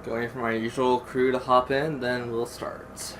Going for my usual crew to hop in, then we'll start.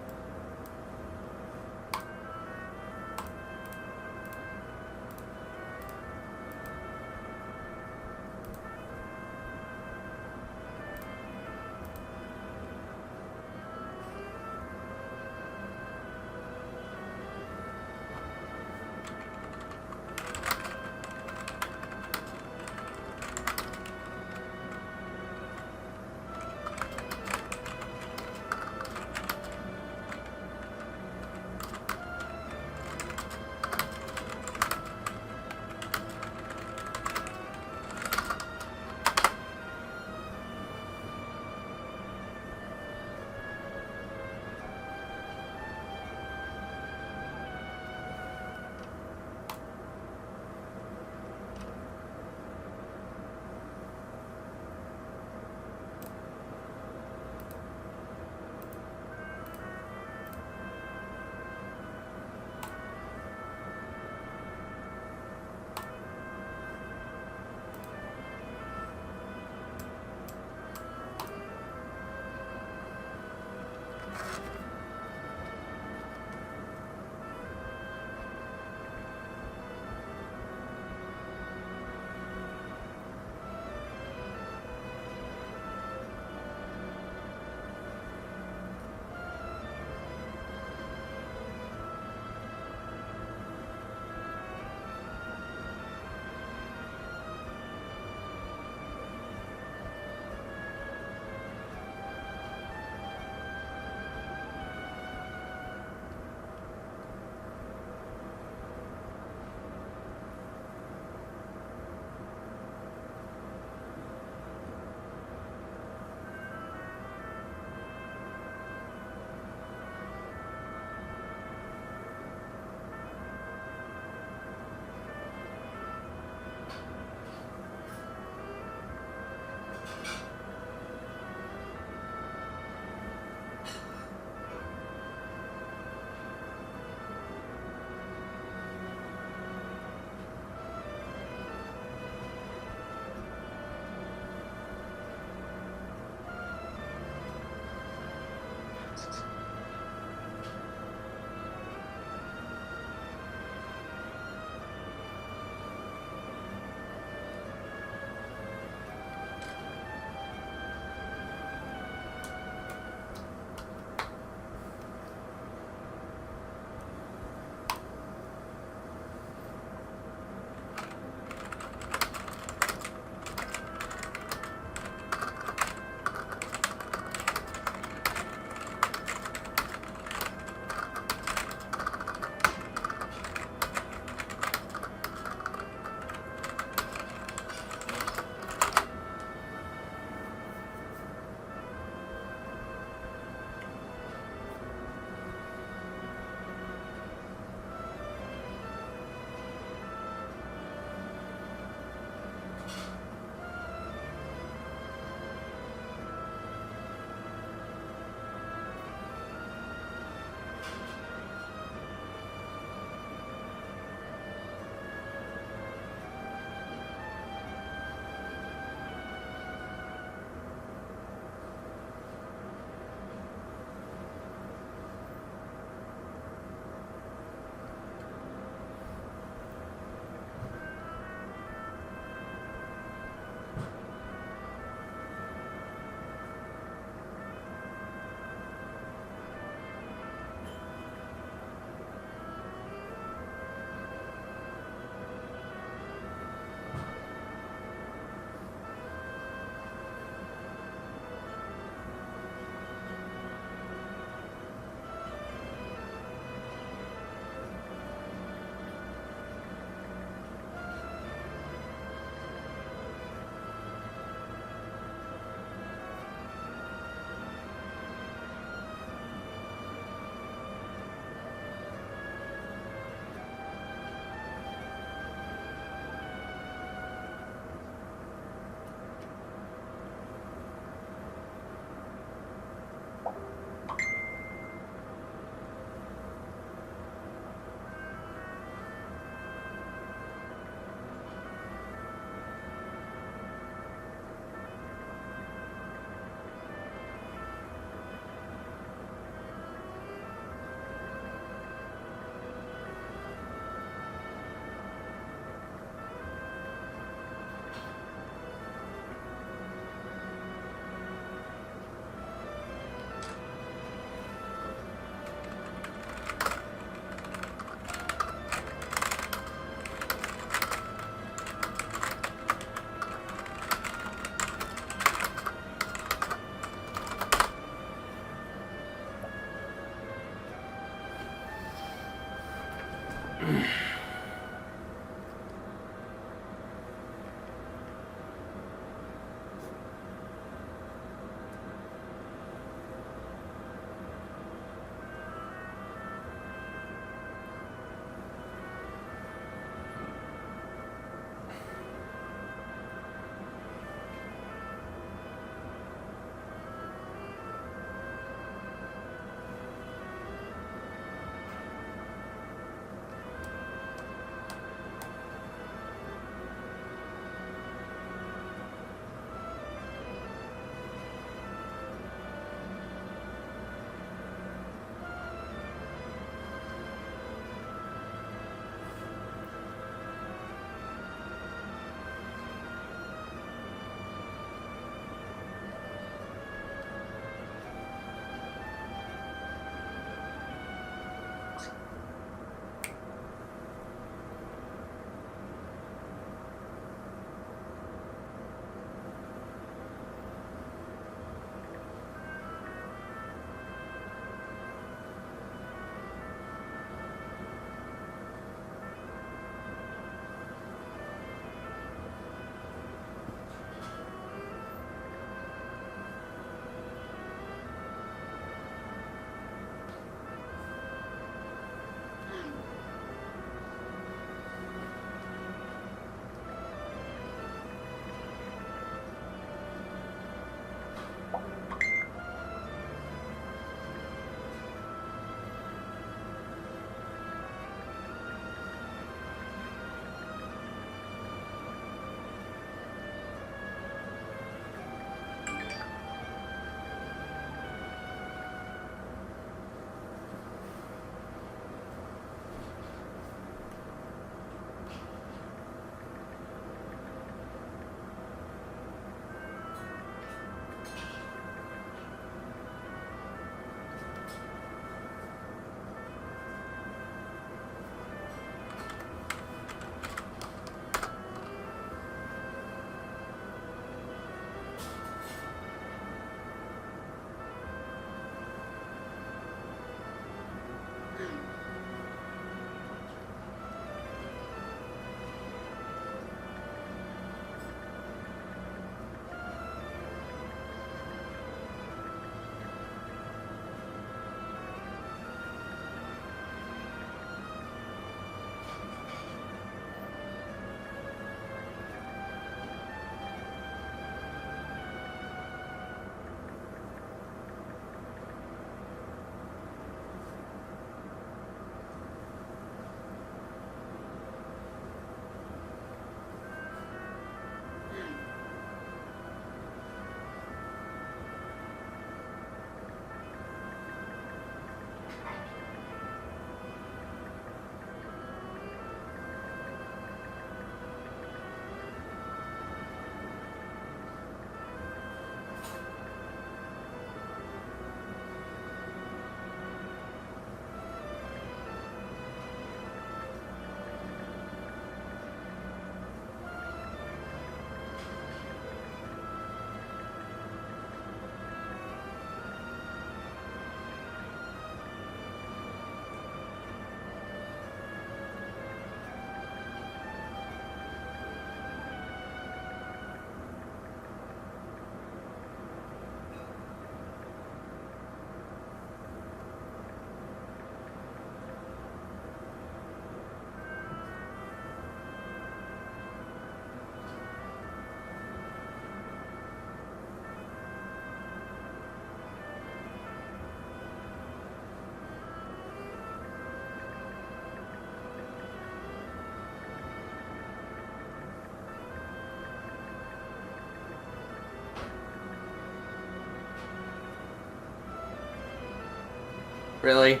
Really?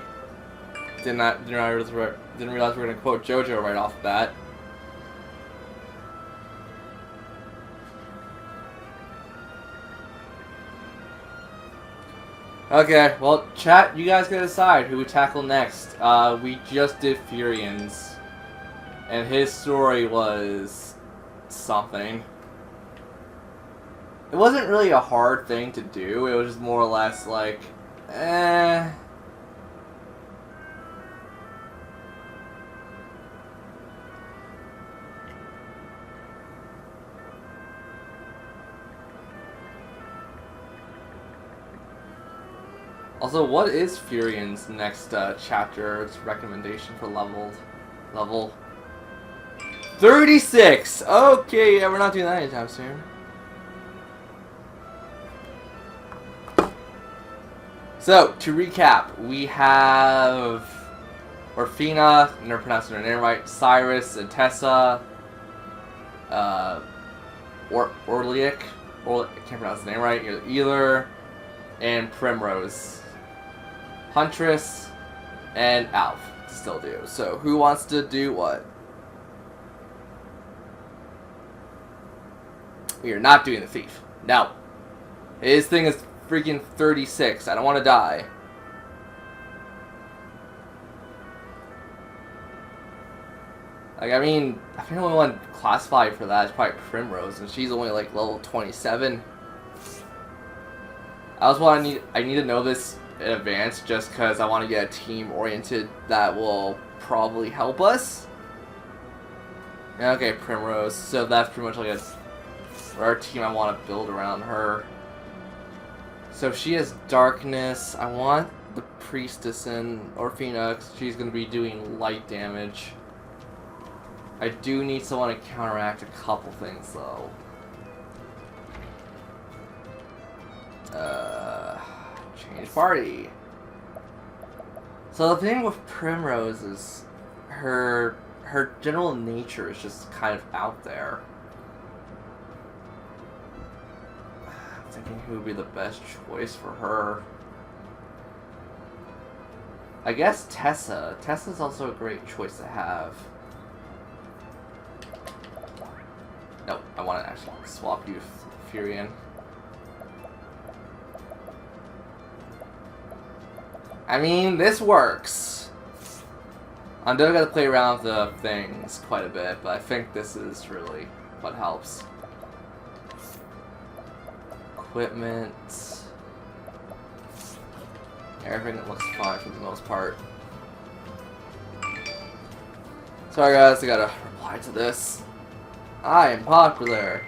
Didn't realize we were gonna quote JoJo right off the bat. Okay, well, chat, you guys gotta decide who we tackle next. We just did Furians, and his story was something. It wasn't really a hard thing to do, it was just more or less like, eh. Also, what is Furian's next chapter? Its recommendation for level 36. Okay, yeah, we're not doing that anytime soon. So to recap, we have Orfina, I never pronounced her name right. Cyrus and Tessa. Orliak. I can't pronounce the name right either. And Primrose. Huntress, and Alf still do. So, who wants to do what? We are not doing the thief. No. His thing is freaking 36. I don't want to die. Like, I mean, I think the only one classified for that is probably Primrose, and she's only like level 27. I need to know this in advance just because I want to get a team oriented that will probably help us. Okay, Primrose. So that's pretty much like our team I want to build around her. So she has Darkness. I want the Priestess in Orfina because she's going to be doing light damage. I do need someone to counteract a couple things though. Change party. So the thing with Primrose is her general nature is just kind of out there. I'm thinking who would be the best choice for her. I guess Tessa. Tessa's also a great choice to have. Nope, I want to actually swap you with Furian. I mean, this works. I'm still gonna play around with the things quite a bit, but I think this is really what helps. Equipment. Everything looks fine for the most part. Sorry guys, I gotta reply to this. I am popular.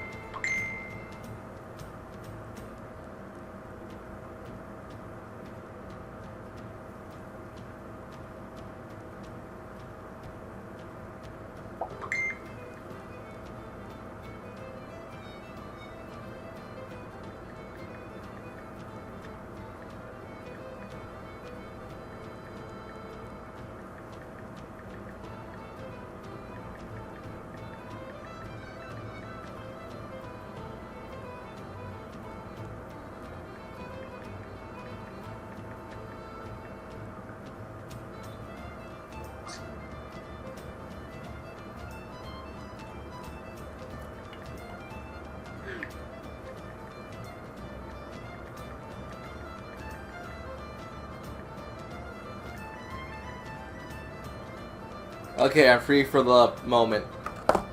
Okay, I'm free for the moment.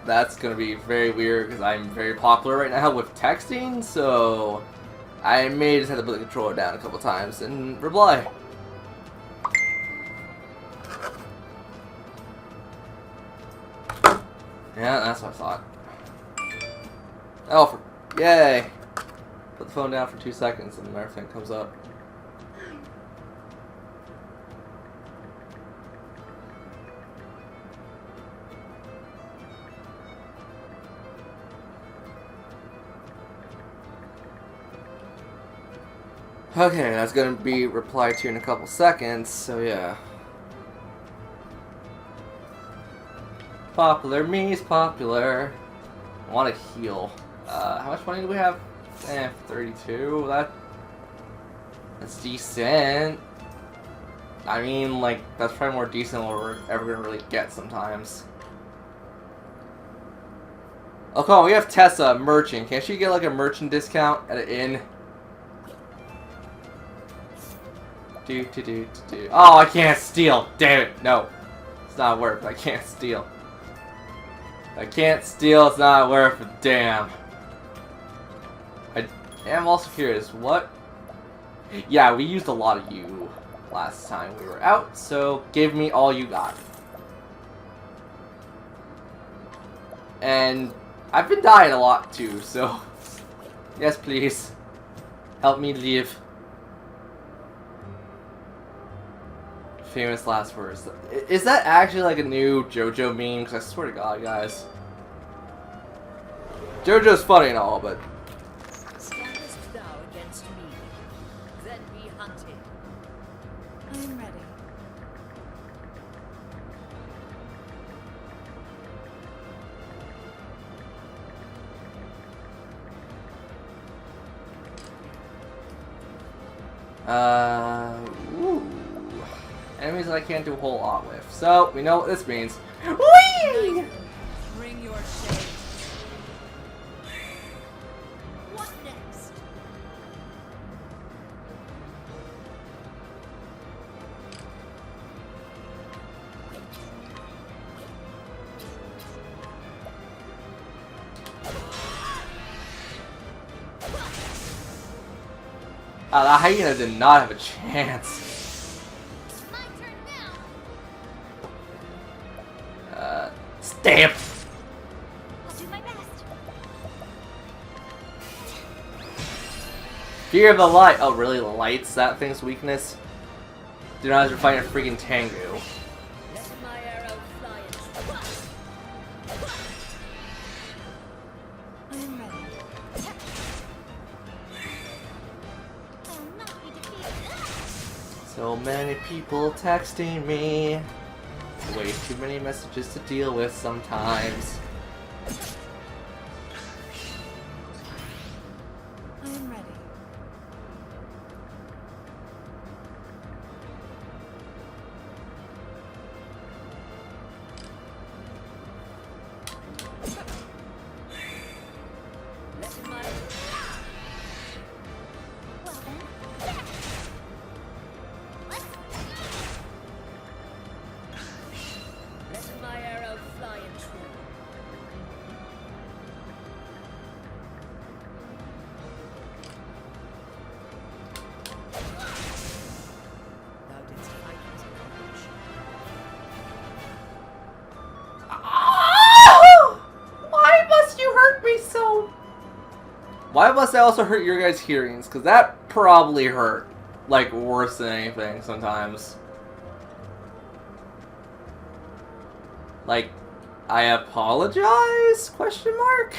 That's gonna be very weird because I'm very popular right now with texting, so I may just have to put the controller down a couple times and reply. Yeah, that's what I thought. Oh, yay! Put the phone down for 2 seconds and everything comes up. Okay, that's gonna be replied to in a couple seconds, so yeah. Popular me's popular. I want to heal. How much money do we have? 32. That's decent. I mean, like, that's probably more decent than what we're ever gonna really get sometimes. Oh, come on, we have Tessa, merchant. Can't she get, like, a merchant discount at an inn? Oh, I can't steal! Damn it! No. It's not worth it. I can't steal. I can't steal, it's not worth it. Damn. I am also curious, what? Yeah, we used a lot of you last time we were out, so give me all you got. And I've been dying a lot too, so yes, please. Help me leave. Famous last words. Is that actually like a new JoJo meme? Because I swear to God, guys. JoJo's funny and all, but... Standest thou against me? Then be hunted. I am ready. Ooh. Enemies that I can't do a whole lot with. So, we know what this means. Whee! Bring your shade. What next? The hyena did not have a chance. My turn now. Stamp! I'll do my best. Fear of the light. Oh, really? Light's that thing's weakness? Do not have to fight a freaking Tengu. Let my arrow fly and I am ready. I'll not be defeated. So many people texting me. Way too many messages to deal with sometimes. I am ready. Let my well then. Let my arrow fly and true. Thou didst fight as a coach. Why must you hurt me so? Why must I also hurt your guys' hearings? Because that probably hurt. Like, worse than anything sometimes. Like, I apologize? Question mark?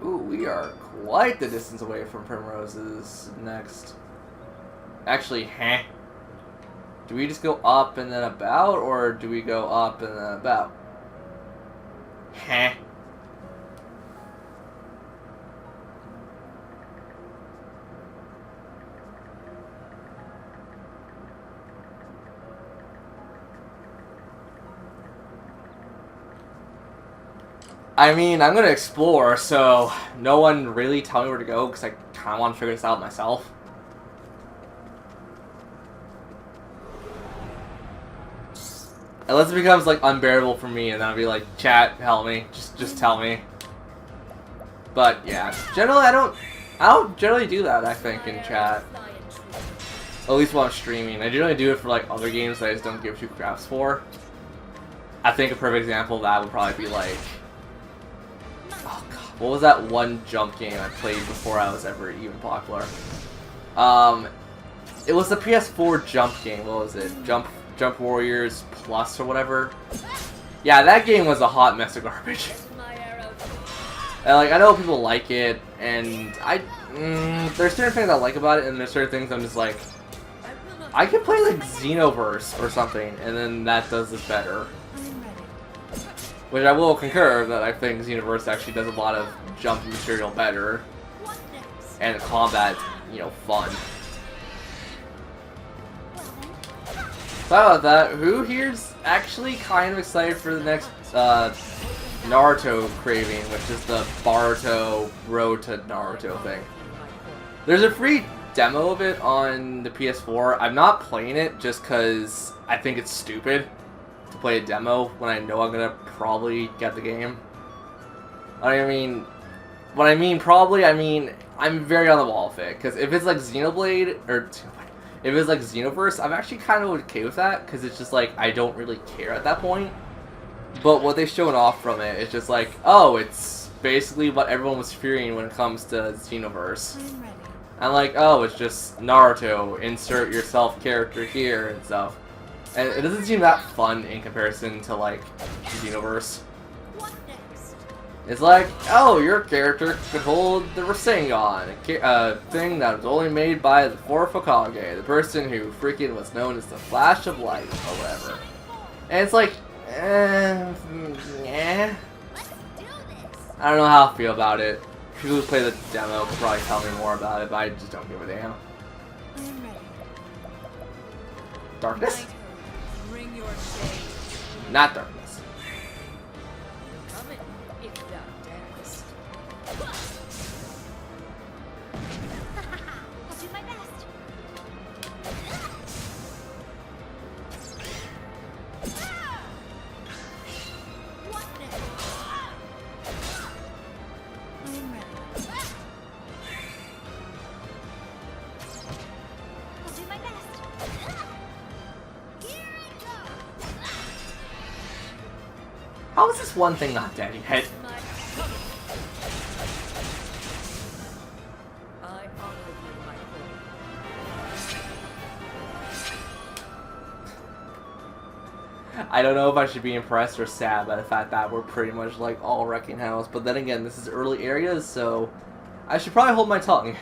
Ooh, we are quite the distance away from Primrose's next. Actually, do we just go up and then about, or do we go up and then about? I mean, I'm gonna explore, so no one really tell me where to go, because I kind of want to figure this out myself. Unless it becomes, like, unbearable for me, and then I'll be like, chat, help me, just tell me. But, yeah, generally I don't generally do that, I think, in chat. At least while I'm streaming. I generally do it for, like, other games that I just don't give two craps for. I think a perfect example of that would probably be, like... Oh, God. What was that one jump game I played before I was ever even popular? It was the PS4 jump game. What was it? Jump Warriors Plus or whatever. Yeah, that game was a hot mess of garbage. And, like, I know people like it, and there's certain things I like about it, and there's certain things I'm just like, I could play like Xenoverse or something, and then that does this better. Which I will concur that I think Xenoverse actually does a lot of jump material better, and the combat, you know, fun. Sorry about that. Who here's actually kind of excited for the next Naruto craving, which is the Boruto Road to Naruto thing? There's a free demo of it on the PS4. I'm not playing it just because I think it's stupid to play a demo when I know I'm gonna probably get the game. I mean, when I mean probably, I mean I'm very on the wall with it, because if it's like Xenoblade, or if it's like Xenoverse, I'm actually kind of okay with that, because it's just like, I don't really care at that point. But what they showed off from it is just like, oh, it's basically what everyone was fearing when it comes to Xenoverse. And like, oh, it's just Naruto, insert yourself character here and stuff. And it doesn't seem that fun in comparison to like Xenoverse. It's like, oh, your character could hold the Rasengan, a thing that was only made by the fourth Hokage, the person who freaking was known as the Flash of Light, or whatever. And it's like, yeah. I don't know how I feel about it. People who play the demo could probably tell me more about it, but I just don't give a damn. Darkness? Not darkness. How is this one thing not dead yet? I don't know if I should be impressed or sad by the fact that we're pretty much like all wrecking house, but then again, this is early areas, so I should probably hold my tongue.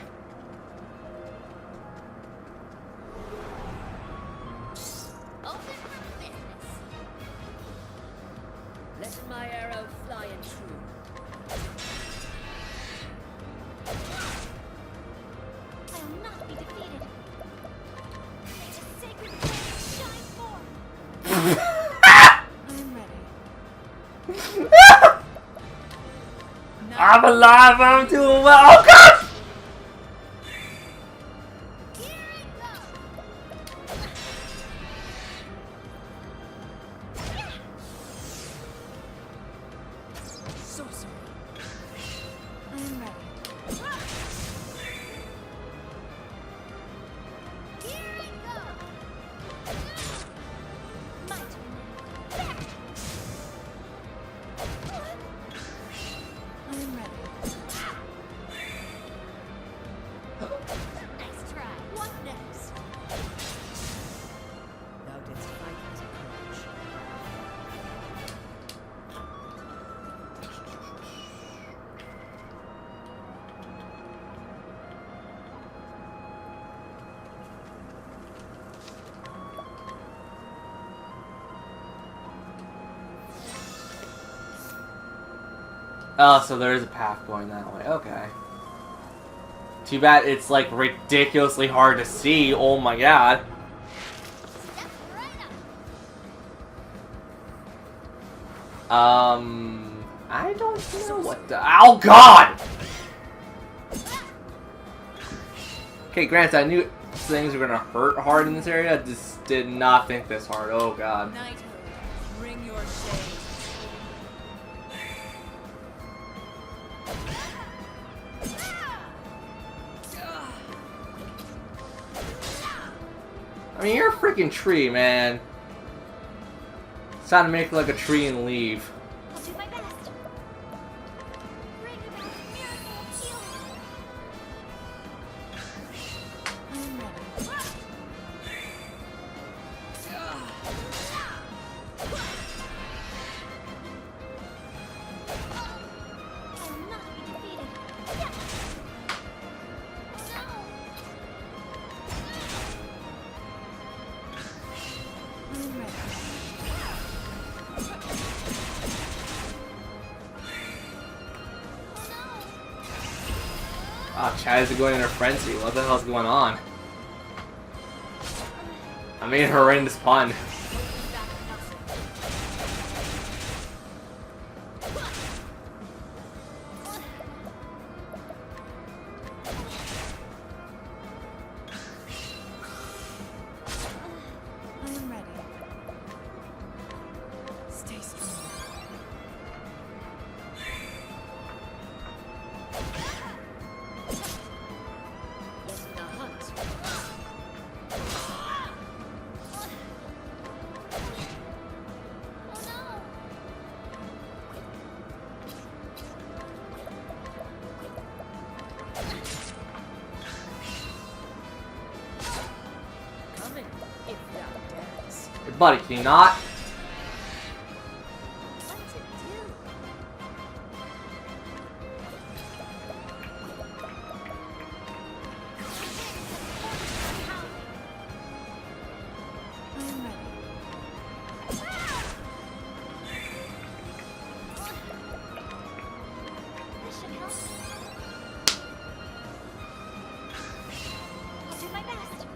I'm alive, I'm doing well. Oh god! So sorry. I'm ready. Here I go. My turn. I'm ready. Nice try. What next? Thou didst fight as a coach. Oh, so there is a path going that way. Okay. Too bad it's like ridiculously hard to see. Oh my god. I don't know what the— oh god! Okay, granted, I knew things were gonna hurt hard in this area. I just did not think this hard. Oh god. Knighthood, bring your shade. I mean, you're a freaking tree, man. It's time to make like a tree and leave. I'll do my best. Bring about miracle healing. I'm ready. I will not be defeated. I'm ready. Ah, Chad is going in a frenzy. What the hell's going on? I made a horrendous pun. I am ready. Stay strong. Letting the hunt. Oh no! Coming, if thou dares. Hey, buddy, can you not? What's it do? I am ready. This should help. I'll do my best.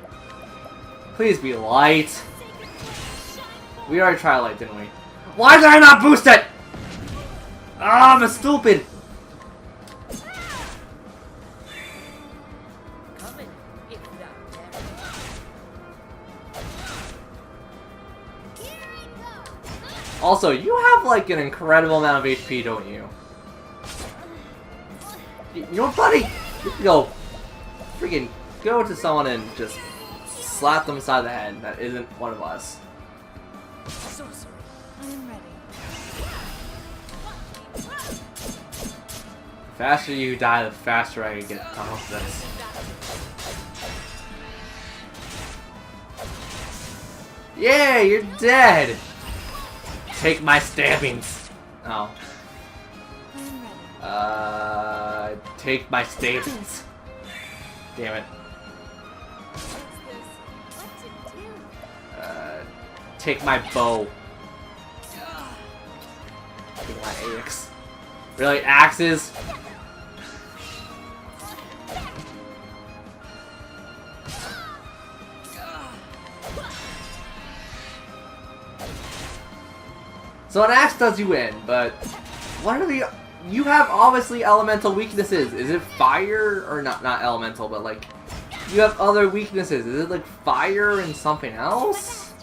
Please be light. Sacred flame, shine We already tried light, didn't we? Why did I not boost it? Ah, I'm stupid. coming, if thou dares. Here I go. Also, you have like an incredible amount of HP, don't you? You know what, buddy? You can go, freaking go to someone and just slap them inside the head. That isn't one of us. Sorcery. I am ready. The faster you die, the faster I can get on with this. Yeah, you're dead. Take my stabbings. Oh. I am ready. Take my stabbings. Damn it. What's this? What's it do? Take my bow. Take my axe. Really, axes? So an axe does you in, but what are the... You have obviously elemental weaknesses. Is it fire? Or not elemental, but like... You have other weaknesses. Is it like fire and something else?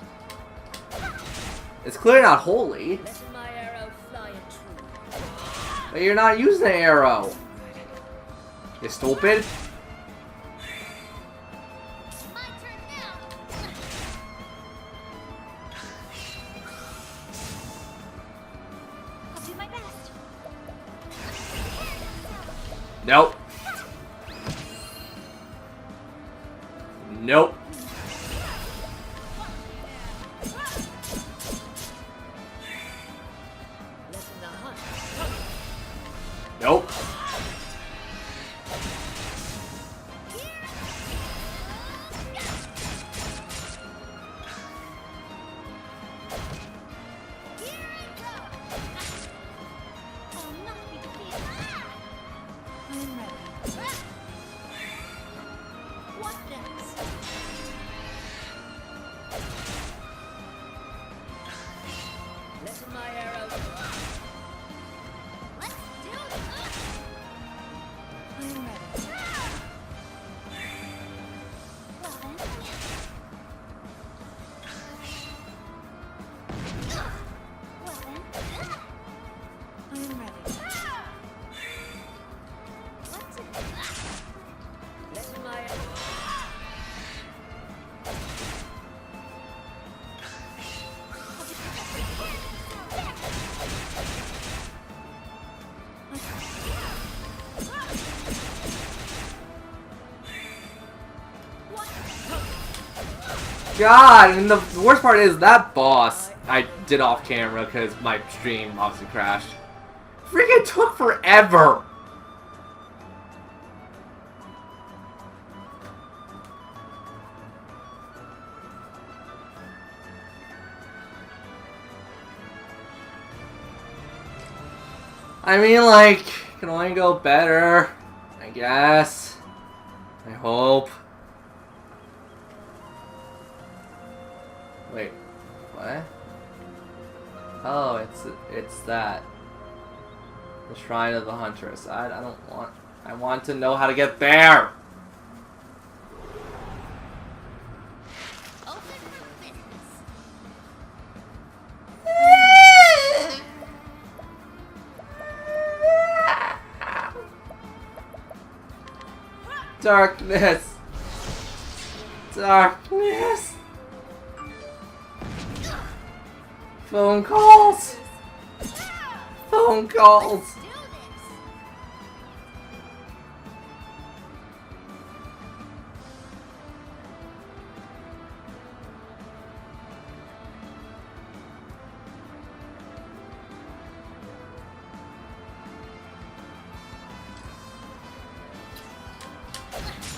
It's clearly not holy. Letting my arrow fly and true. But you're not using an arrow. You stupid. My turn now. I'll do my best. Nope. Nope. Letting the hunt. Nope. I'll not be defeated. I am ready. What next? Letting my arrow. Let's do this. I am ready. Well then. Well then. I am ready. What's it? Letting my God, and the worst part is that boss I did off camera because my stream obviously crashed. Freaking took forever. I mean, like, can only go better, I guess. I hope. Wait, what? Oh, it's that. The Shrine of the Huntress. I don't want... I want to know how to get there! Open for business. Darkness! Darkness! Phone calls! Phone calls! Do this.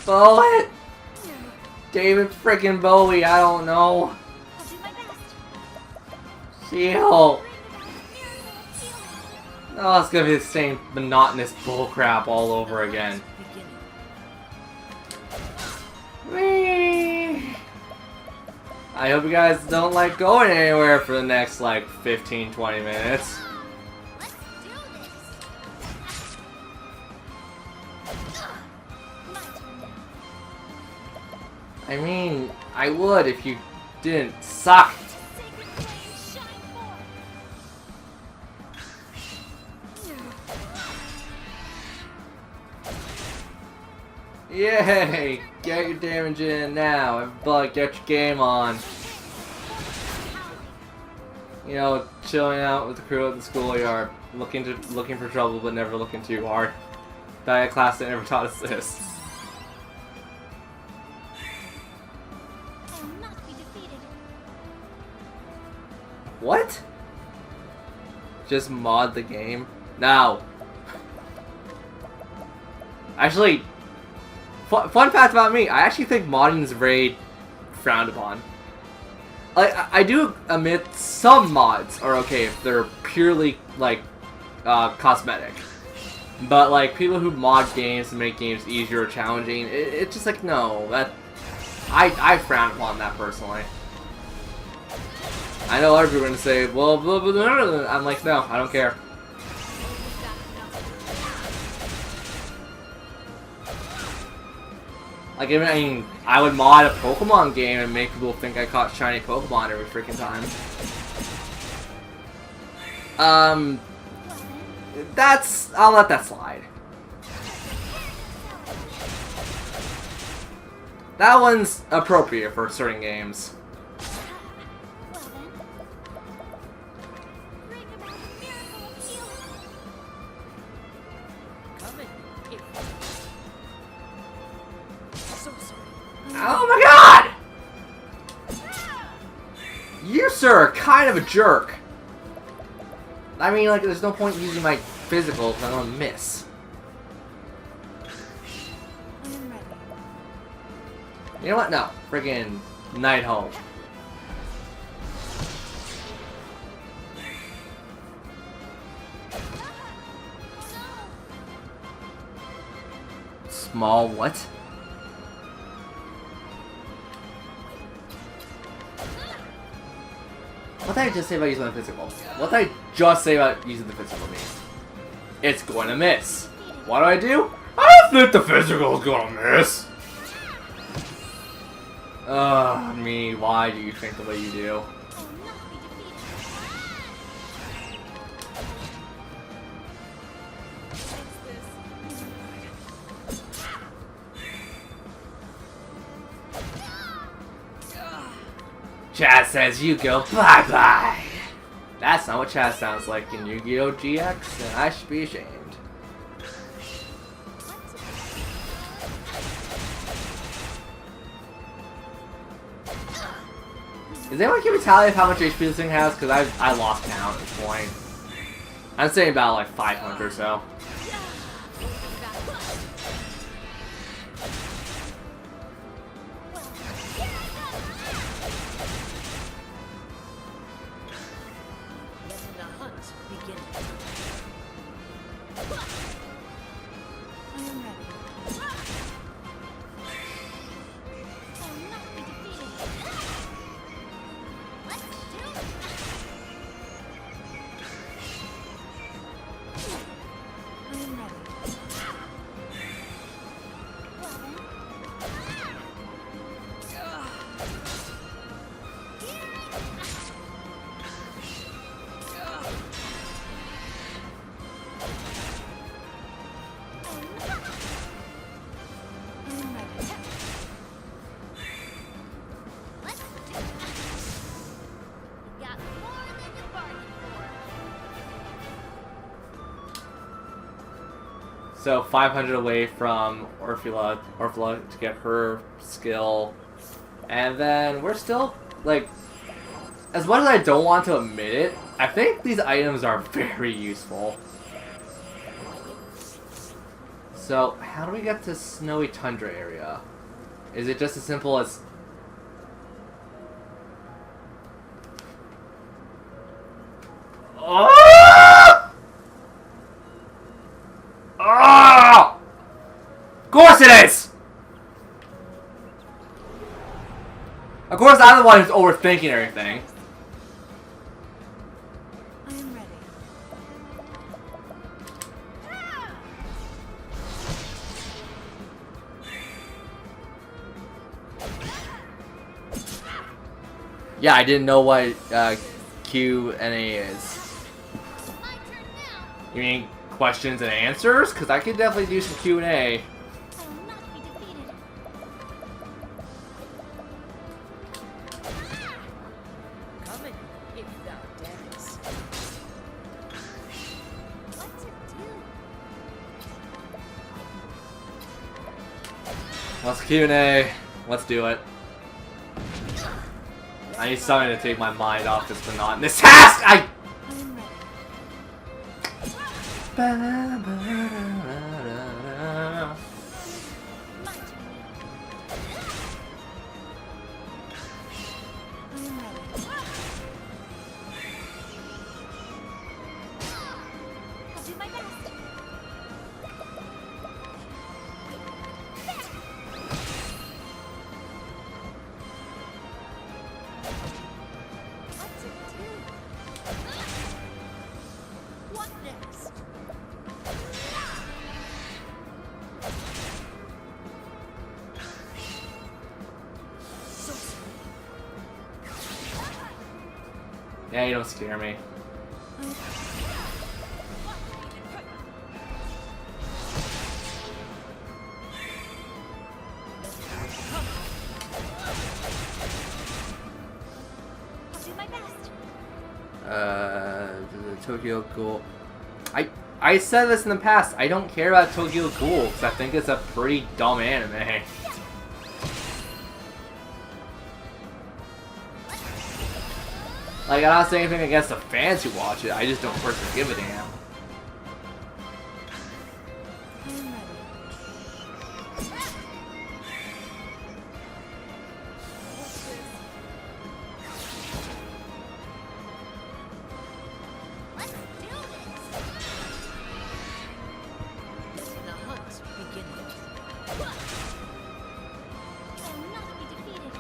Bullet! David frickin' Bowie, I don't know. I'll do my best. Shield! Oh, it's gonna be the same monotonous bullcrap all over again. Whee! I hope you guys don't like going anywhere for the next like 15-20 minutes. Let's do this. My turn now. I mean, I would if you didn't suck. Sacred flames shine forth. Yay! Get your damage in now. Everybody, get your game on. You know, chilling out with the crew at the schoolyard, looking for trouble but never looking too hard. That class that never taught us this. I will not be defeated. What? Just mod the game? No. Actually, fun fact about me, I actually think modding is very frowned upon. I do admit some mods are okay if they're purely, like, cosmetic. But, like, people who mod games to make games easier or challenging, it's just like, no, I frown upon that personally. I know other people are going to say, well, blah, blah, blah, blah, blah. I'm like, no, I don't care. Like, I mean, I would mod a Pokemon game and make people think I caught shiny Pokemon every freaking time. I'll let that slide. That one's appropriate for certain games. Well then, bring about a miracle of healing. Coming. So sorry. Oh my god! You, sir, are kind of a jerk. I mean, like, there's no point using my physical because I'm gonna miss. I am ready. You know what? No. Friggin' Night Home. Small what? What did I just say about using the physical? What did I just say about using the physical mean? It's going to miss. What do? I don't think the physical is going to miss. Me, why do you think the way you do? I will not be defeated. Chaz says you go bye-bye. That's not what Chaz sounds like in Yu-Gi-Oh! GX, and I should be ashamed. Is anyone keeping tally of how much HP this thing has? Because I lost count at this point. I'm saying about like 500 or so. Letting the hunt begin. I am ready. I will not be defeated. So 500 away from Orphila to get her skill. And then we're still, like, as much as I don't want to admit it, I think these items are very useful. So, how do we get to Snowy Tundra area? Is it just as simple as... Oh! Oh! Of course it is! Of course I'm the one who's overthinking everything. I am ready. Yeah, I didn't know what Q and A is. You mean questions and answers? Because I could definitely do some Q and A. I will not be defeated. Coming, if thou darest. What to do? Let's Q and A. Let's do it. I need something to take my mind off this monotonous task. I am ready. My turn. I am ready. I'll do my best. What to do? What next? Yeah, you don't scare me. I'll do my best. The Tokyo Ghoul. I said this in the past. I don't care about Tokyo Ghoul because I think it's a pretty dumb anime. Like, I'm not saying anything against the fans who watch it. I just don't personally give a damn. I am ready. Let's do this. Let the hunt begin. I will not be defeated.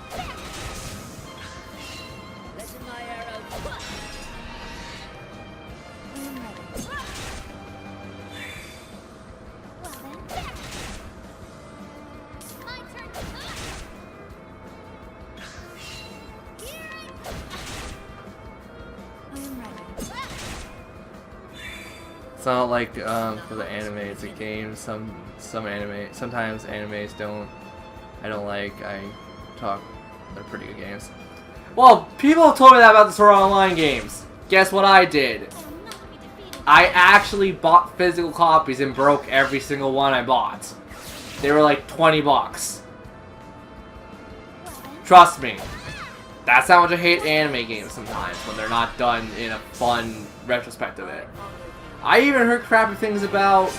Let my arrow. I am ready. Well then, my turn. Here I come. I am ready. It's not like for the anime, it's a game. Sometimes animes don't. I don't like. I talk. They're pretty good games. Well, people have told me that about the Sword Art Online games. Guess what I did? I will not be defeated. I actually bought physical copies and broke every single one I bought. They were like 20 bucks. Well then, Trust me. That's how much I hate anime games sometimes when they're not done in a fun retrospect of it. I even heard crappy things about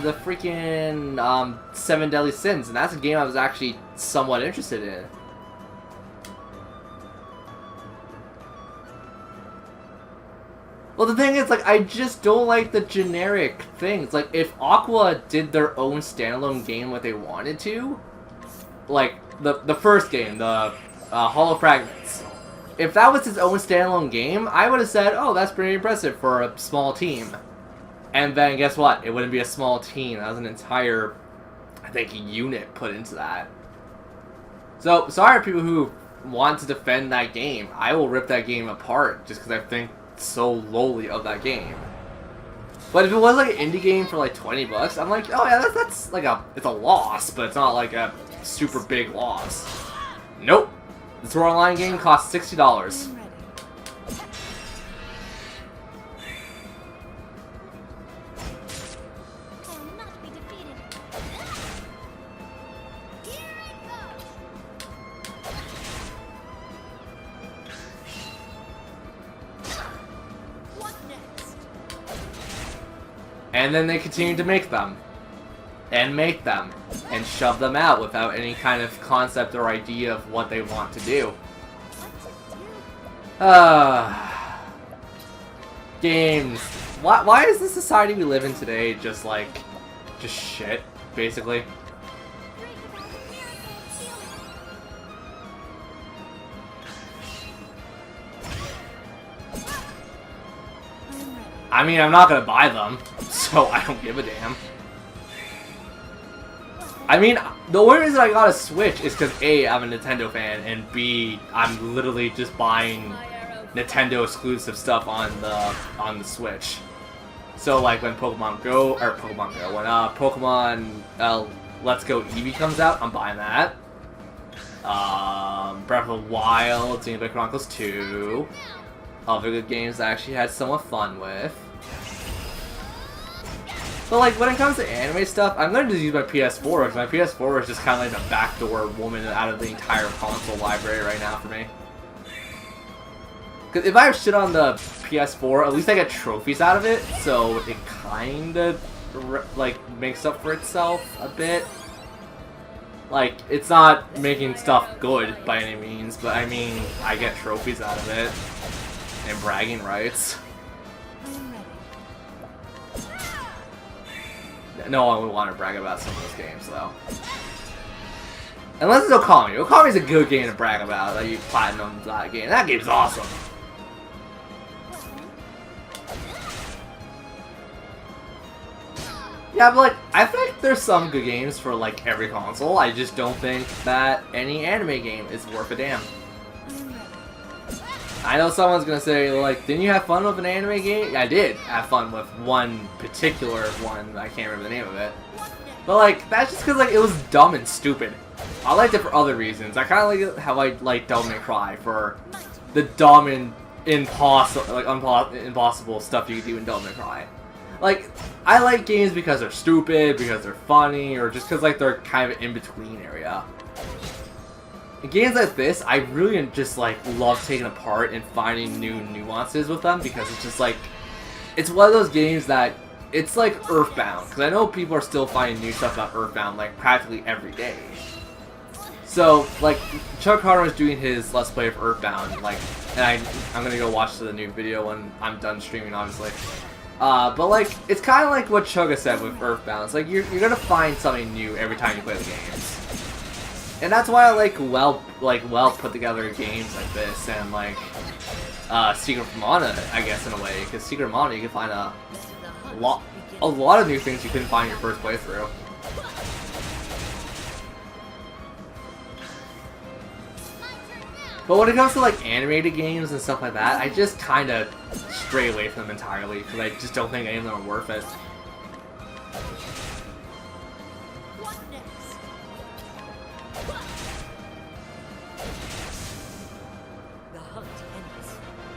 the freaking 7 Deadly Sins, and that's a game I was actually somewhat interested in. Well, the thing is, like, I just don't like the generic things. Like, if Aqua did their own standalone game what they wanted to, like, the first game, the Hollow Fragments, if that was its own standalone game, I would have said, oh, that's pretty impressive for a small team. And then, guess what? It wouldn't be a small team. That was an entire, I think, unit put into that. So, sorry people who want to defend that game. I will rip that game apart just because I think so lowly of that game. But if it was like an indie game for like 20 bucks, I'm like, oh yeah, that's like it's a loss, but it's not like a super big loss. Nope. The Sword Art Online game costs $60. I am ready. I will not be defeated. And then they continue to make them. And make them. And shove them out without any kind of concept or idea of what they want to do. Games. Why is the society we live in today just shit, basically? I mean, I'm not gonna buy them, so I don't give a damn. I mean, the only reason I got a Switch is because A, I'm a Nintendo fan, and B, I'm literally just buying Nintendo exclusive stuff on the Switch. So like when Pokemon Let's Go Eevee comes out, I'm buying that. Breath of the Wild, Xenoblade Chronicles 2. Other good games I actually had somewhat fun with. But like when it comes to anime stuff, I'm going to just use my PS4 because my PS4 is just kind of like the backdoor woman out of the entire console library right now for me. Because if I have shit on the PS4, at least I get trophies out of it, so it kind of like makes up for itself a bit. Like, it's not making stuff good by any means, but I mean, I get trophies out of it. And bragging rights. No one would want to brag about some of those games, though. Unless it's Okami. Okami's a good game to brag about. Like, you platinum that game. That game's awesome. Yeah, but like, I think there's some good games for like every console. I just don't think that any anime game is worth a damn. I know someone's gonna say, like, didn't you have fun with an anime game? Yeah, I did have fun with one particular one. I can't remember the name of it. But like, that's just because like it was dumb and stupid. I liked it for other reasons. I kind of like how I like Devil May Cry for the dumb and impossible stuff you can do in Devil May Cry. Like, I like games because they're stupid, because they're funny, or just because like they're kind of an in-between area. In games like this, I really just like love taking apart and finding new nuances with them because it's just like, it's one of those games that it's like Earthbound, because I know people are still finding new stuff about Earthbound like practically every day. So like Chuck Carter is doing his Let's Play of Earthbound, like, and I'm gonna go watch the new video when I'm done streaming, obviously. But like, it's kind of like what Chugga said with Earthbound. It's like you're gonna find something new every time you play the games, and that's why I like well put together games like this and like Secret of Mana, I guess, in a way, because Secret of Mana you can find a lot of new things you couldn't find in your first playthrough. But when it comes to like animated games and stuff like that, I just kind of stray away from them entirely because I just don't think any of them are worth it.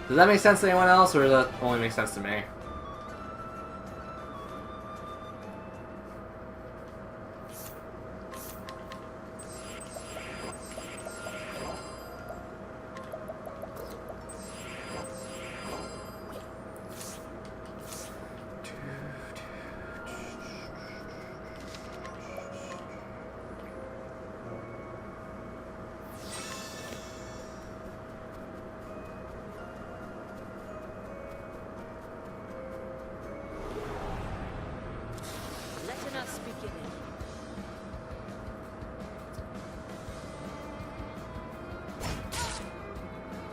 Does that make sense to anyone else, or does that only make sense to me?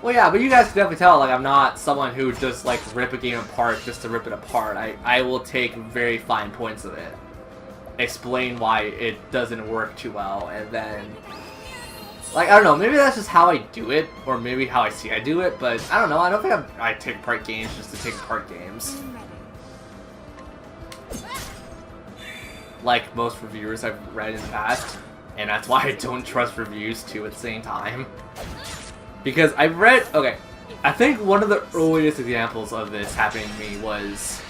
Well, yeah, but you guys can definitely tell, like, I'm not someone who just, like, rip a game apart just to rip it apart. I will take very fine points of it, explain why it doesn't work too well, and then, like, I don't know, maybe that's just how I do it, or maybe how I see I do it, but I don't know, I don't think I take apart games just to take apart games. Like most reviewers I've read in the past, and that's why I don't trust reviews, too, at the same time. Because I've read, okay, I think one of the earliest examples of this happening to me was,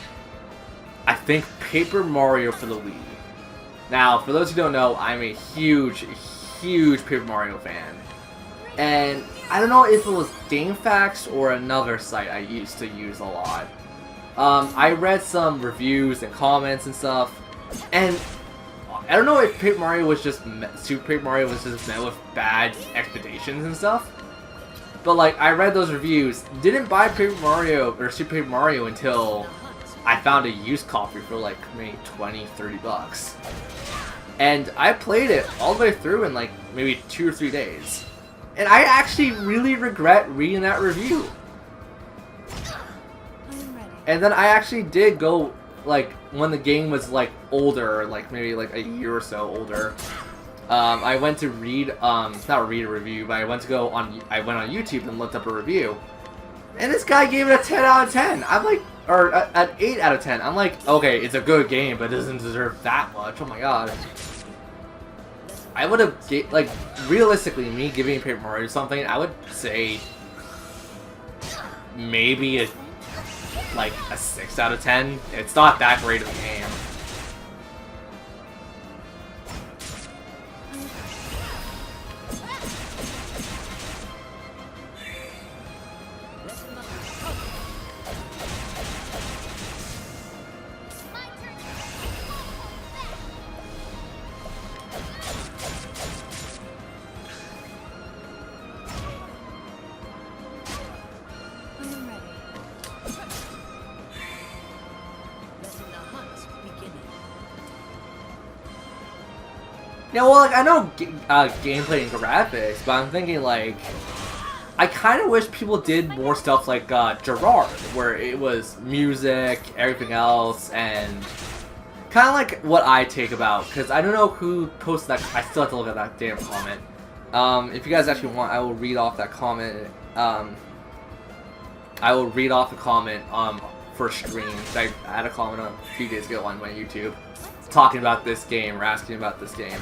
I think, Paper Mario for the Wii. Now, for those who don't know, I'm a huge, huge Paper Mario fan. And I don't know if it was GameFAQs or another site I used to use a lot. I read some reviews and comments and stuff, and I don't know if Paper Mario was just Super Paper Mario was just met with bad expectations and stuff. But like, I read those reviews, didn't buy Paper Mario or Super Paper Mario until I found a used copy for like maybe 20, 30 bucks. And I played it all the way through in like maybe 2 or 3 days. And I actually really regret reading that review. And then I actually did go, like, when the game was like older, like maybe like a year or so older. I went to read, not read a review, but I went on YouTube and looked up a review. And this guy gave it a 10 out of 10. I'm like, or an 8 out of 10. I'm like, okay, it's a good game, but it doesn't deserve that much. Oh my god. I would have, like, realistically, me giving Paper Mario something, I would say maybe like a 6 out of 10. It's not that great of a game. Yeah, well, like, I know gameplay and graphics, but I'm thinking, like, I kind of wish people did more stuff like Gerard, where it was music, everything else, and kind of like what I take about, because I don't know who posted that. I still have to look at that damn comment. If you guys actually want, I will read off that comment. I will read off the comment for stream. I had a comment a few days ago on my YouTube talking about this game or asking about this game.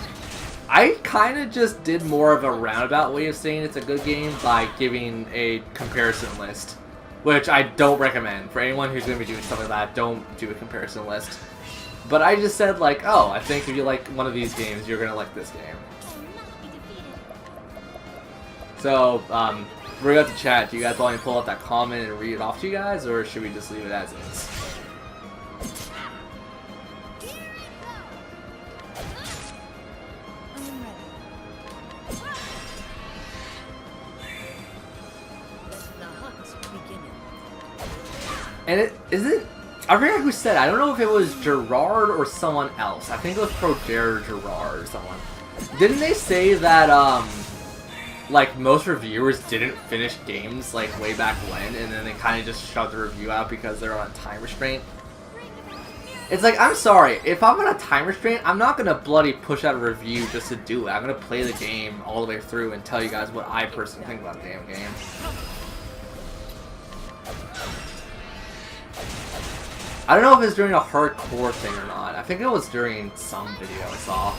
I kind of just did more of a roundabout way of saying it's a good game by giving a comparison list, which I don't recommend. For anyone who's going to be doing stuff like that, don't do a comparison list. But I just said, like, oh, I think if you like one of these games, you're going to like this game. So, we're going to chat. Do you guys want me to pull up that comment and read it off to you guys, or should we just leave it as is? And it isn't. I forget who said it. I don't know if it was Gerard or someone else. I think it was Gerard or someone. Didn't they say that like most reviewers didn't finish games like way back when, and then they kind of just shoved the review out because they're on a time restraint? It's like, I'm sorry, if I'm on a time restraint, I'm not gonna bloody push out a review just to do it. I'm gonna play the game all the way through and tell you guys what I personally think about the damn game. I don't know if it's during a hardcore thing or not. I think it was during some video I saw.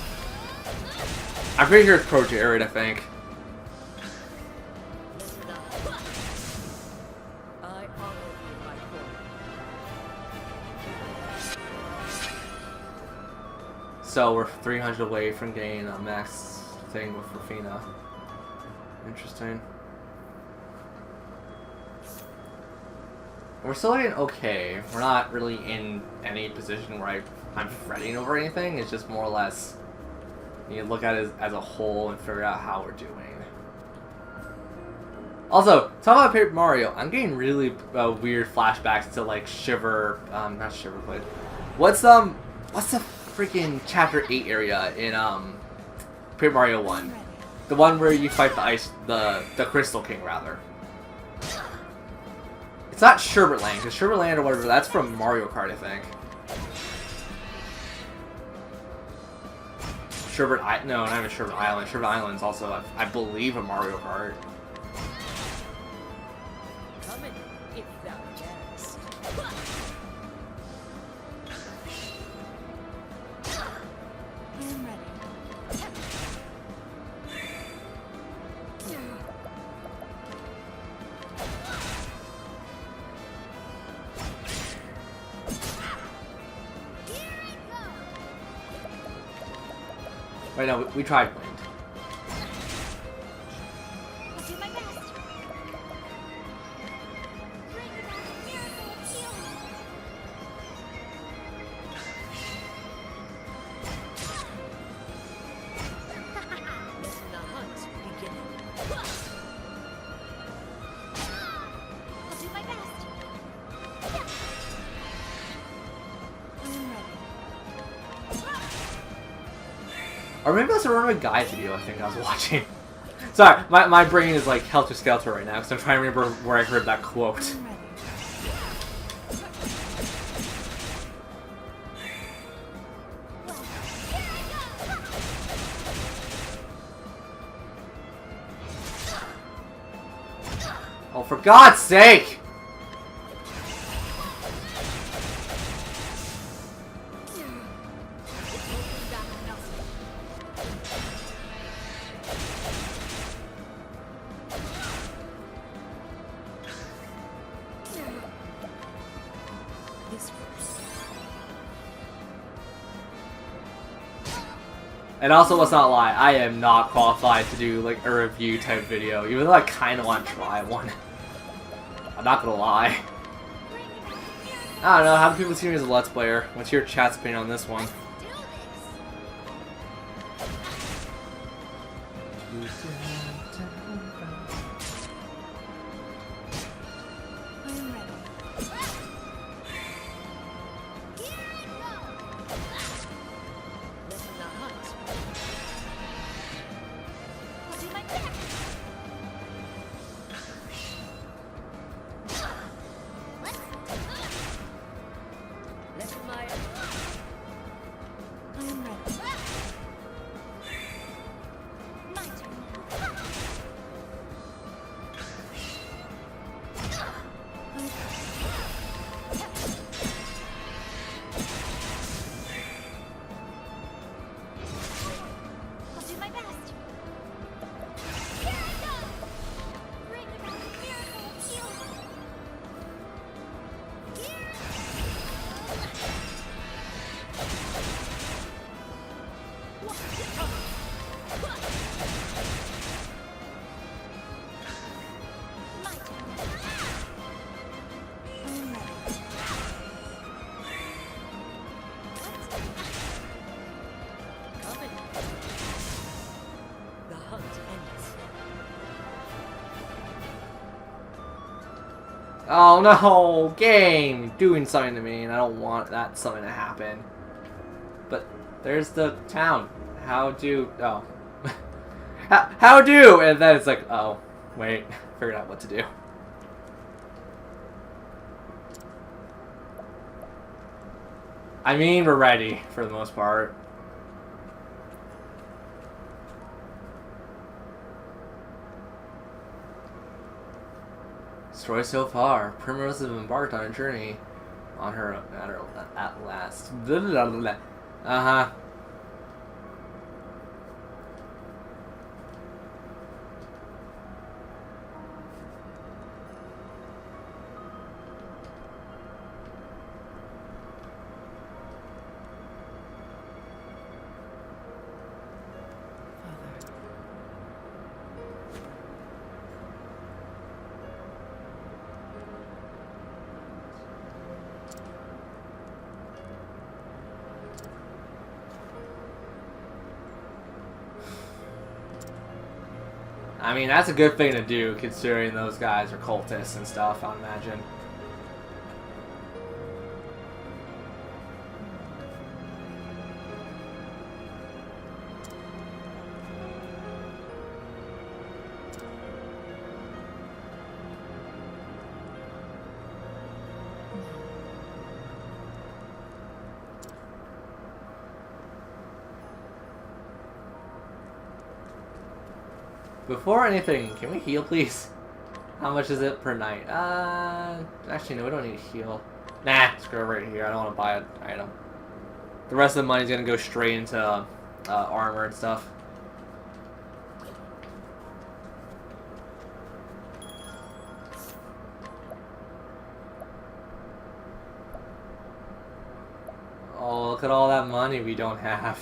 I'm pretty sure it's Pro Jared, I think. So we're 300 away from getting a max thing with Rafina. Interesting. We're still doing okay. We're not really in any position where I'm fretting over anything. It's just more or less you look at it as a whole and figure out how we're doing. Also, talking about Paper Mario, I'm getting really weird flashbacks to like Shiver, not Shiver, but what's the freaking Chapter 8 area in Paper Mario 1? The one where you fight the Crystal King, rather. It's not Sherbet Land, because Sherbet Land or whatever, that's from Mario Kart, I think. No, not even Sherbet Island. Sherbet Island's also, I believe, a Mario Kart. Wait, no, we tried wind. I'll do my best. Bring that miracle Or maybe that's a Run Guy video I think I was watching. Sorry, my brain is like helter-skelter right now because I'm trying to remember where I heard that quote. Oh, for God's sake! And also, let's not lie, I am not qualified to do like a review type video, even though I kind of want to try one. I'm not gonna lie. I don't know, how do people see me as a Let's Player? What's your chat's opinion on this one? Oh no, game doing something to me, and I don't want that something to happen. But there's the town. How do? Oh, how do? And then it's like, oh, wait, figured out what to do. I mean, we're ready for the most part. Story so far. Primrose has embarked on a journey on her at last. Uh-huh. I mean, that's a good thing to do, considering those guys are cultists and stuff, I imagine. Before anything, can we heal, please? How much is it per night? Actually, no, we don't need to heal. Nah, screw it right here. I don't want to buy an item. The rest of the money's gonna go straight into armor and stuff. Oh, look at all that money we don't have.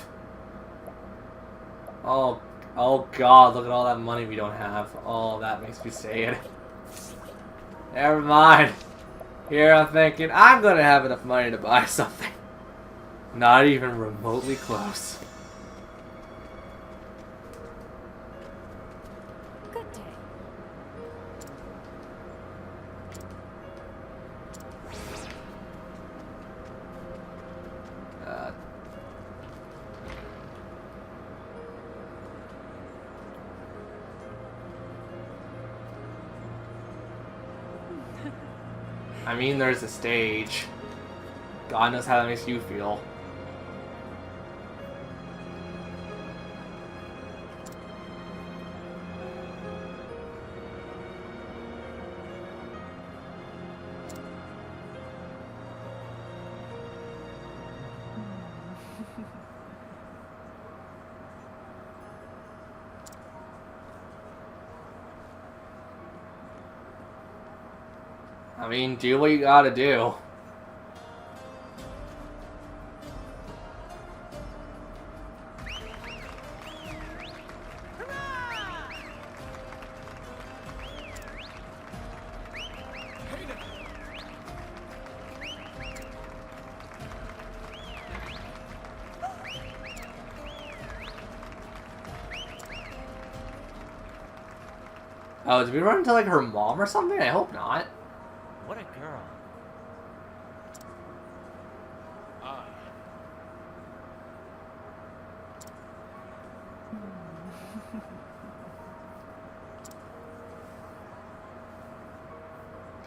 Oh God, look at all that money we don't have. Oh, that makes me sad. Never mind. Here I'm thinking, I'm gonna have enough money to buy something. Not even remotely close. Good day. I mean, there's a stage. God knows how that makes you feel. I mean, do what you gotta do. Oh, did we run into like her mom or something? I hope not. What a girl.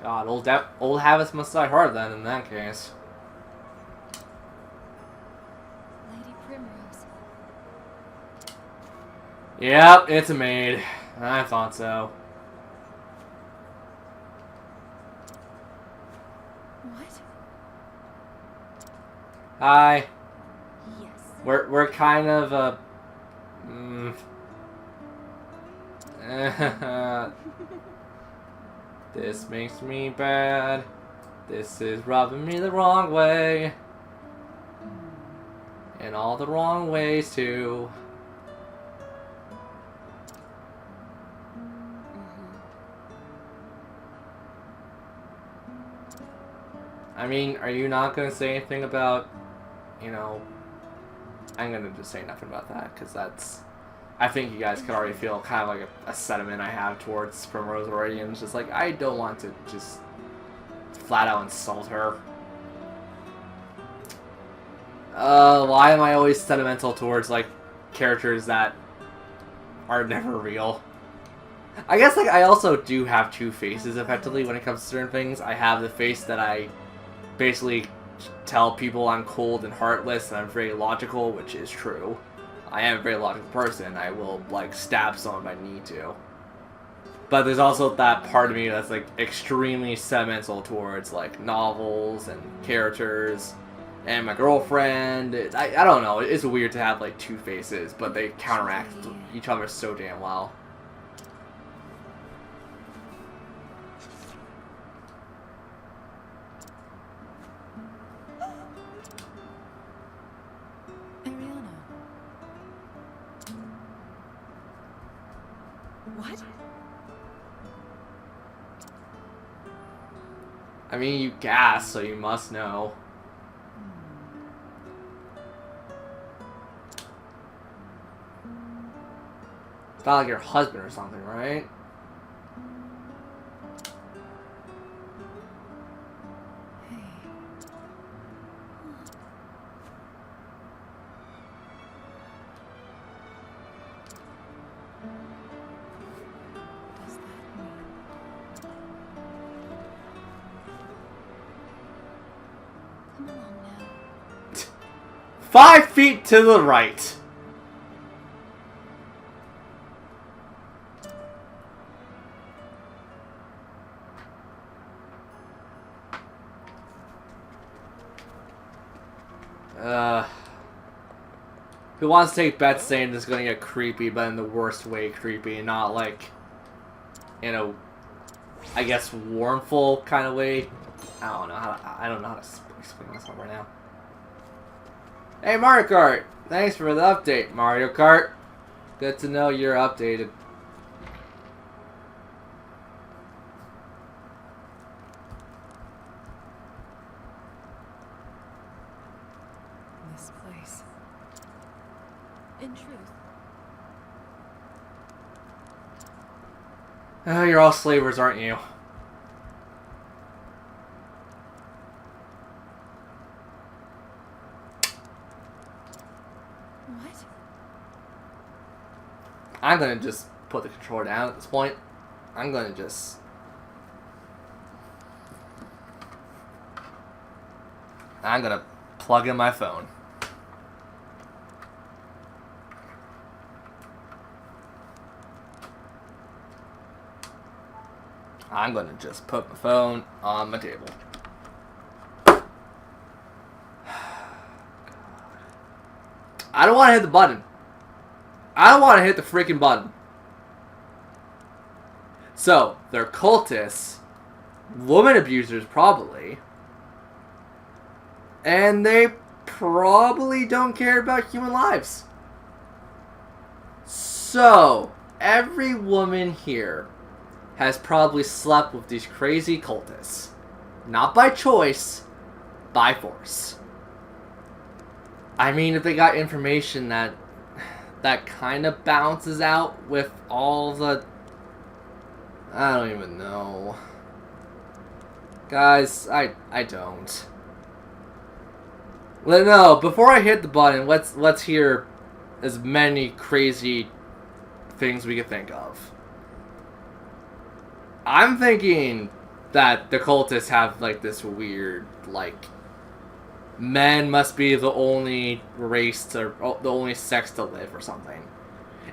God, old habits must die hard then in that case. Lady Primrose. Yep, it's a maid. I thought so. What? Hi. Yes. We're kind of This makes me bad. This is rubbing me the wrong way. In all the wrong ways too. I mean, are you not gonna say anything about, you know, I'm gonna just say nothing about that, because that's, I think you guys can already feel kind of like a sentiment I have towards Primrose already, and it's just like, I don't want to just flat out insult her. Why am I always sentimental towards, like, characters that are never real? I guess, like, I also do have two faces, effectively, when it comes to certain things. I have the face that I basically tell people I'm cold and heartless and I'm very logical, which is true. I am a very logical person. I will, like, stab someone if I need to. But there's also that part of me that's, like, extremely sentimental towards, like, novels and characters and my girlfriend. I don't know. It's weird to have, like, two faces, but they counteract each other so damn well. What? I mean, you gasped, so you must know. It's not like your husband or something, right? Does that mean? Come along now. 5 feet to the right. Who wants to take bets saying this is gonna get creepy, but in the worst way creepy, not like in a, I guess, warmful kind of way. I don't know how to explain myself right now. Hey Mario Kart! Thanks for the update, Mario Kart. Good to know you're updated. This place. In truth. You're all slavers, aren't you? What? I'm gonna just put the controller down at this point. I'm gonna just... I'm gonna plug in my phone. I'm gonna just put my phone on my table. I don't want to hit the button. I don't want to hit the freaking button. So, they're cultists, woman abusers probably, and they probably don't care about human lives. So, every woman here has probably slept with these crazy cultists. Not by choice, by force. I mean, if they got information that kind of balances out with all the... I don't even know. Guys, I don't. No, before I hit the button, let's hear as many crazy things we could think of. I'm thinking that the cultists have, like, this weird, like, men must be the only race to, the only sex to live or something.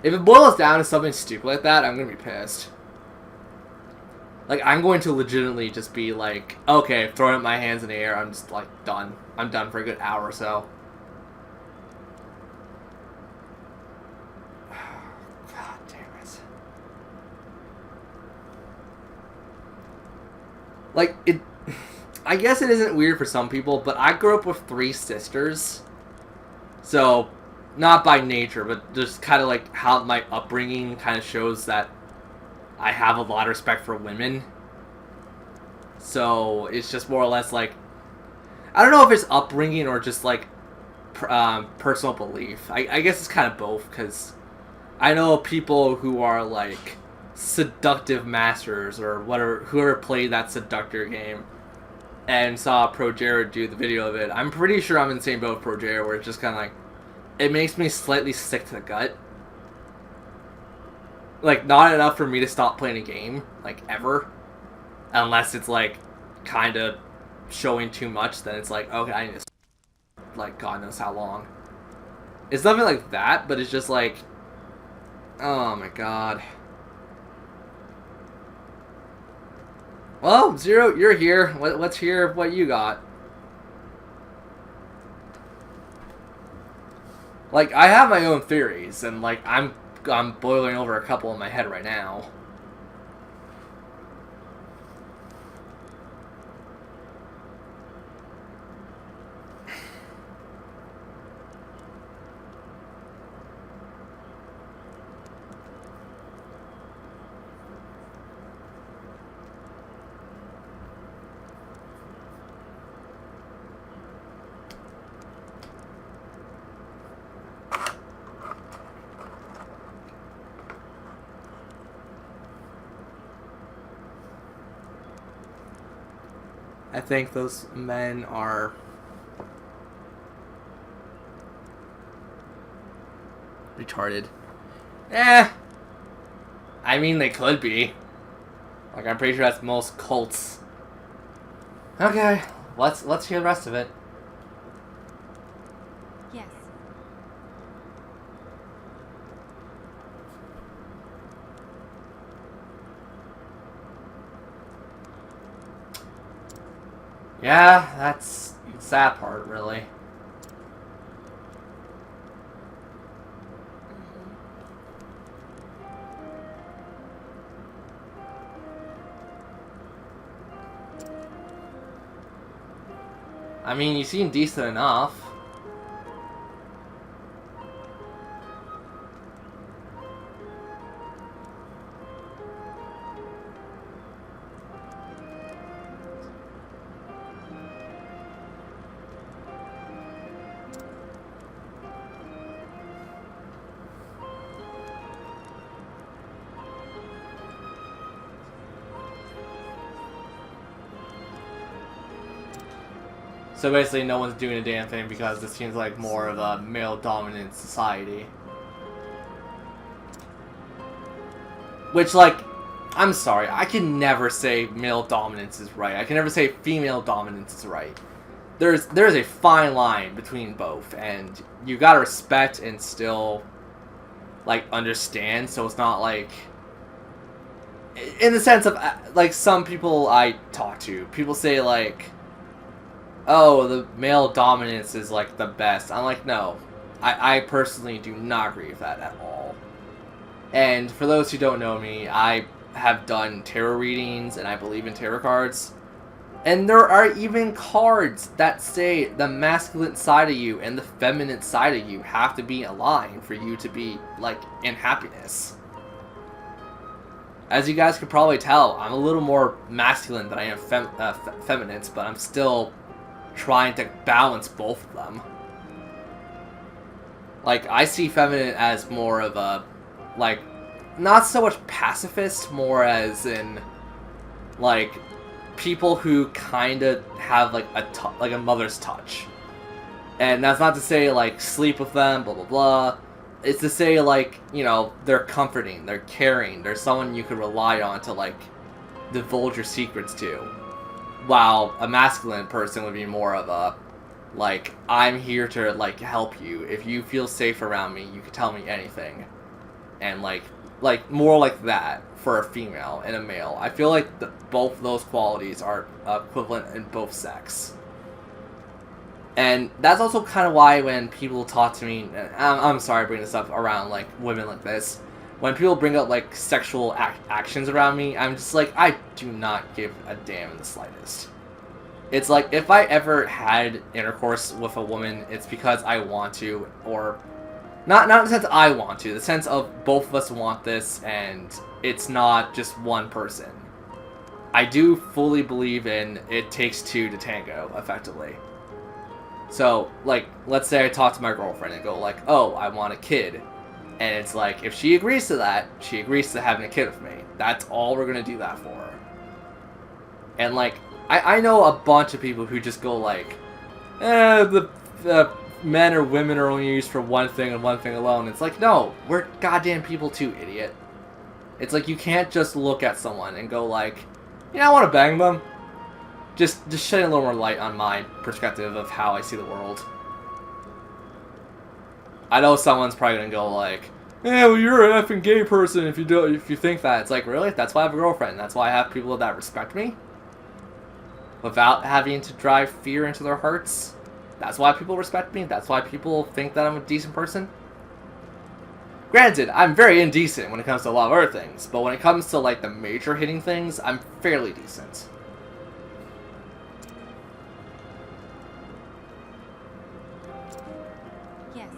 If it boils down to something stupid like that, I'm gonna be pissed. Like, I'm going to legitimately just be like, okay, throwing up my hands in the air, I'm just, like, done. I'm done for a good hour or so. God damn it. Like, I guess it isn't weird for some people, but I grew up with 3 sisters. So, not by nature, but just kind of like how my upbringing kind of shows that I have a lot of respect for women. So, it's just more or less like, I don't know if it's upbringing or just like personal belief. I guess it's kind of both, because I know people who are like seductive masters or whatever, whoever played that seductor game and saw Pro Jared do the video of it. I'm pretty sure I'm in the same boat with Pro Jared, where it's just kind of like, it makes me slightly sick to the gut. Like, not enough for me to stop playing a game, like, ever. Unless it's, like, kind of showing too much, then it's like, okay, I need to, like, God knows how long. It's nothing like that, but it's just like, oh my god. Well, Zero, you're here. Let's hear what you got. Like, I have my own theories, and, like, I'm boiling over a couple in my head right now. I think those men are retarded. I mean, they could be. Like, I'm pretty sure that's most cults. Okay, let's hear the rest of it. Yes. Yeah, that's that part, really. I mean, you seem decent enough. So basically, no one's doing a damn thing because this seems like more of a male-dominant society. Which, like, I'm sorry, I can never say male dominance is right. I can never say female dominance is right. there's a fine line between both, and you gotta respect and still like understand. So it's not like, in the sense of like some people I talk to, people say like, oh, the male dominance is like the best. I'm like, no, I personally do not agree with that at all. And for those who don't know me, I have done tarot readings and I believe in tarot cards. And there are even cards that say the masculine side of you and the feminine side of you have to be aligned for you to be, like, in happiness. As you guys could probably tell, I'm a little more masculine than I am feminine, but I'm still trying to balance both of them. Like, I see feminine as more of a, like, not so much pacifist, more as in, like, people who kind of have like a mother's touch. And that's not to say like sleep with them, blah blah blah. It's to say like, you know, they're comforting, they're caring, they're someone you can rely on to like divulge your secrets to. While a masculine person would be more of a like, I'm here to like help you. If you feel safe around me, you can tell me anything. And like more like that for a female and a male. I feel like both those qualities are equivalent in both sex. And that's also kind of why when people talk to me, I'm sorry to bring this up around like women like this, when people bring up like sexual actions around me, I'm just like, I do not give a damn in the slightest. It's like, if I ever had intercourse with a woman, it's because I want to, or not in the sense I want to, the sense of both of us want this, and it's not just one person. I do fully believe in it takes two to tango, effectively. So, like, let's say I talk to my girlfriend and go like, oh, I want a kid. And it's like, if she agrees to that, she agrees to having a kid with me. That's all we're gonna do that for. And like, I know a bunch of people who just go like, the men or women are only used for one thing and one thing alone. It's like, no, we're goddamn people too, idiot. It's like, you can't just look at someone and go like, yeah, I want to bang them. Just shedding a little more light on my perspective of how I see the world. I know someone's probably gonna go like, yeah, well, you're an effing gay person if you think that. It's like, really? That's why I have a girlfriend. That's why I have people that respect me without having to drive fear into their hearts. That's why people respect me. That's why people think that I'm a decent person. Granted, I'm very indecent when it comes to a lot of other things, but when it comes to like the major hitting things, I'm fairly decent. Yes.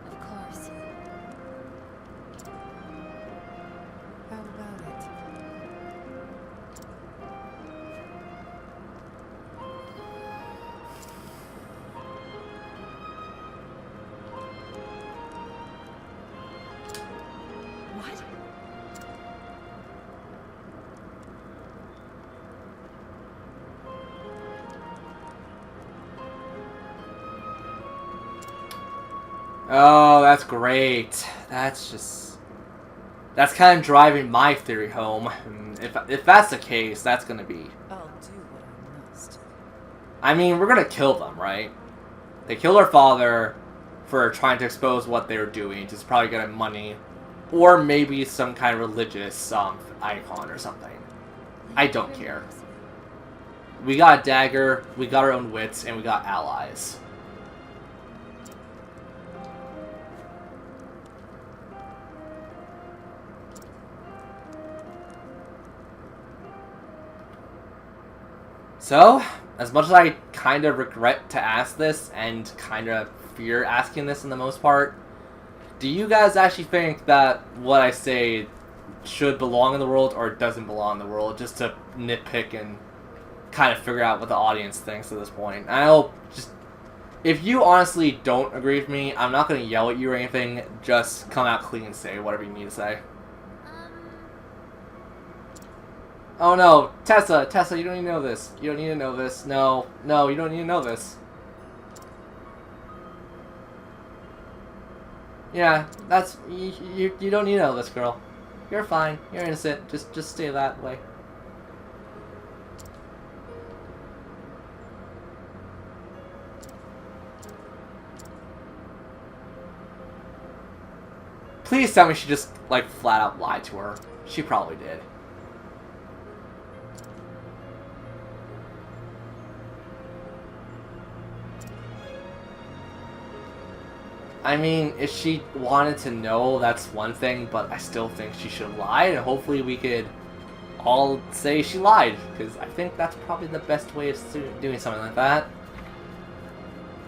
Of course. How about it? What? Oh, that's great. That's kind of driving my theory home. If that's the case, that's gonna be. I'll do what I must. I mean, we're gonna kill them, right? They killed our father for trying to expose what they were doing, just probably getting money, or maybe some kind of religious icon or something. I don't care. We got a dagger, we got our own wits, and we got allies. So, as much as I kind of regret to ask this, and kind of fear asking this in the most part, do you guys actually think that what I say should belong in the world or doesn't belong in the world, just to nitpick and kind of figure out what the audience thinks at this point? I'll just, if you honestly don't agree with me, I'm not going to yell at you or anything, just come out clean and say whatever you need to say. Oh no, Tessa, you don't need to know this. You don't need to know this. No, you don't need to know this. Yeah, that's you don't need to know this, girl. You're fine. You're innocent. Just stay that way. Please tell me she just, like, flat out lied to her. She probably did. I mean, if she wanted to know, that's one thing, but I still think she should have lied, and hopefully we could all say she lied, because I think that's probably the best way of doing something like that.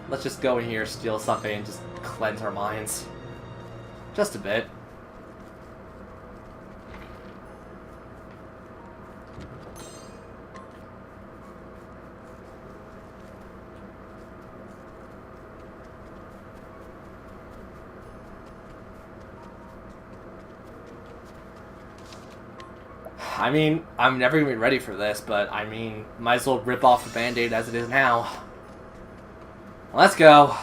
Let's just go in here, steal something, and just cleanse our minds. Just a bit. I mean, I'm never gonna be ready for this, but I mean, might as well rip off the band-aid as it is now. Let's go.